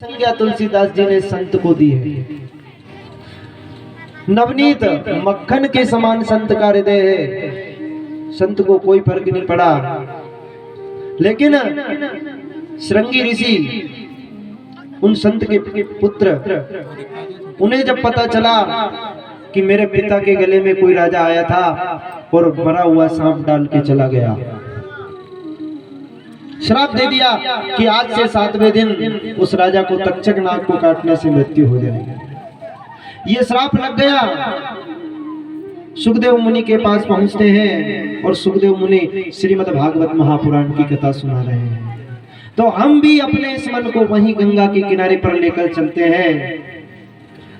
संज्ञा तुलसीदास जी ने संत को दी है। नवनीत मक्खन के समान संत का हृदय है। संत को कोई फर्क नहीं पड़ा, लेकिन श्रृंगी ऋषि उन संत के पुत्र, उन्हें जब पता चला कि मेरे पिता के गले में कोई राजा आया था और मरा हुआ सांप डाल के चला गया, श्राप दे दिया कि आज से 7वें दिन उस राजा को तक्षक नाग को काटने से मृत्यु हो जाएगी। ये श्राप लग गया। सुखदेव मुनि के पास पहुंचते हैं और सुखदेव मुनि श्रीमद् भागवत महापुराण की कथा सुना रहे हैं। तो हम भी अपने इस मन को वहीं गंगा के किनारे पर लेकर चलते हैं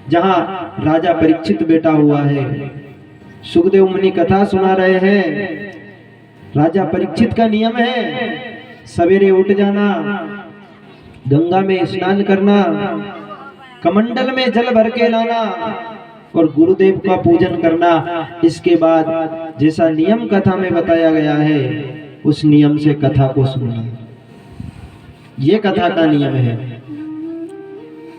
जहां राजा परीक्षित बैठा हुआ है। सुखदेव मुनि कथा सुना रहे हैं। राजा परीक्षित का नियम है सवेरे उठ जाना, गंगा में स्नान करना, कमंडल में जल भर के लाना और गुरुदेव का पूजन करना। इसके बाद जैसा नियम कथा में बताया गया है उस नियम से कथा को सुनना, ये कथा का नियम है।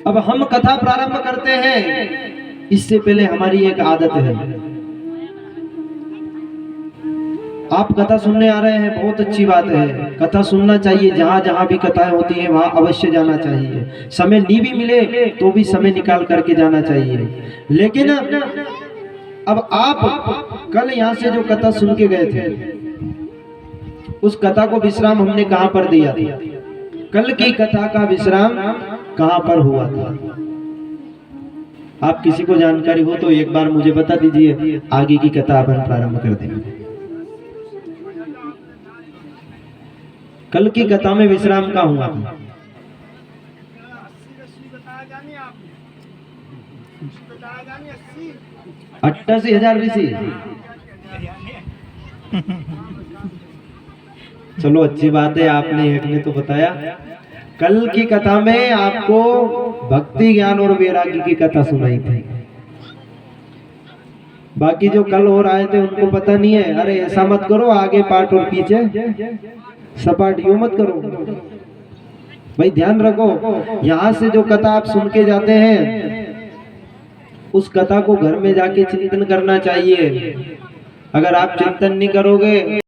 अब हम कथा प्रारंभ करते हैं, इससे पहले हमारी एक आदत है। आप कथा सुनने आ रहे हैं, बहुत अच्छी बात है, कथा सुनना चाहिए। जहां जहां भी कथाएं होती हैं वहां अवश्य जाना चाहिए। समय नहीं भी मिले तो भी समय निकाल करके जाना चाहिए। लेकिन अब आप कल यहां से जो कथा सुन के गए थे, उस कथा को विश्राम हमने कहां पर दिया था? कल की कथा का विश्राम कहां पर हुआ था? आप किसी को जानकारी हो तो एक बार मुझे बता दीजिए, आगे की कथा अपन प्रारंभ कर देंगे। कल की कथा में विश्राम का हुआ था? 88,000 ऋषि। चलो अच्छी बात है, आपने एक ने तो बताया। कल की कथा में आपको भक्ति ज्ञान और वैराग्य की कथा सुनाई थी। बाकी जो कल और आए थे उनको पता नहीं है। अरे ऐसा मत करो, आगे पाठ और पीछे सपाट यूं मत करो भाई, ध्यान रखो। यहाँ से जो कथा आप सुन के जाते हैं उस कथा को घर में जाके चिंतन करना चाहिए। अगर आप चिंतन नहीं करोगे